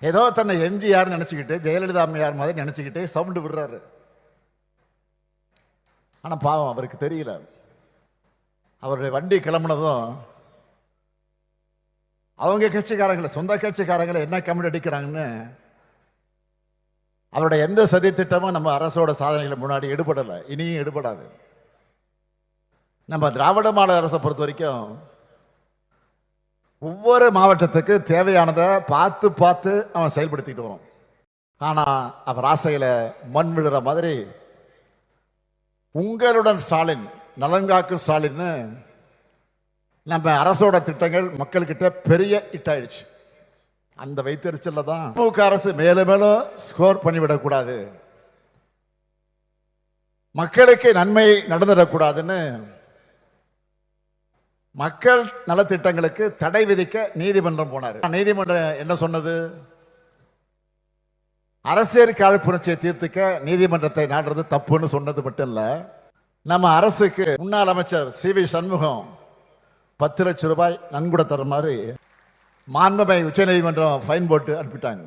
ஏதோ தன்னை எம்ஜிஆர் நினச்சிக்கிட்டு ஜெயலலிதா அம்மையார் மாதிரி நினச்சிக்கிட்டு சவுண்டு விடுறாரு. ஆனால் பாவம் அவருக்கு தெரியல. அவருடைய வண்டி கிளம்புனதும் அவங்க கட்சிக்காரங்களை, சொந்த கட்சிக்காரங்களை என்ன கமெண்ட் அடிக்கிறாங்கன்னு அவருடைய எந்த சதி திட்டமும் நம்ம அரசோட சாதனைகளை முன்னாடி எடுபடலை, இனியும் எடுபடாது. நம்ம திராவிட மாடல் அரசை பொறுத்த வரைக்கும் ஒவ்வொரு மாவட்டத்துக்கு தேவையானதை பார்த்து பார்த்து அவன் செயல்படுத்திட்டு வரும். ஆனால் அவர் ஆசையில் மண் விழுற மாதிரி உங்களுடன் ஸ்டாலின், நலங்காக்கும் ஸ்டாலின் நம்ம அரசோட திட்டங்கள் மக்கள்கிட்ட பெரிய இட்டாயிடுச்சு. அந்த வைத்தறிச்சல்ல தான் திமுக அரசு மேலும் மேலும் ஸ்கோர் பண்ணிவிடக்கூடாது, மக்களுக்கு நன்மை நடந்துடக்கூடாதுன்னு மக்கள் நலத்திட்டங்களுக்கு தடை விதிக்க நீதிமன்றம் போனார். நீதிமன்றம் என்ன சொன்னது? அரசியல் காழ்ப்புணர்ச்சியை தீர்த்துக்க நீதிமன்றத்தை நாடுறது தப்புன்னு சொன்னது மட்டும் இல்ல, நம்ம அரசுக்கு முன்னாள் அமைச்சர் CV சண்முகம் 10 லட்சம் ரூபாய் நன்கொடை தர மாதிரி மாண்புமிகு உச்ச நீதிமன்றம் ஃபைன் போட்டு அனுப்பிட்டாங்க.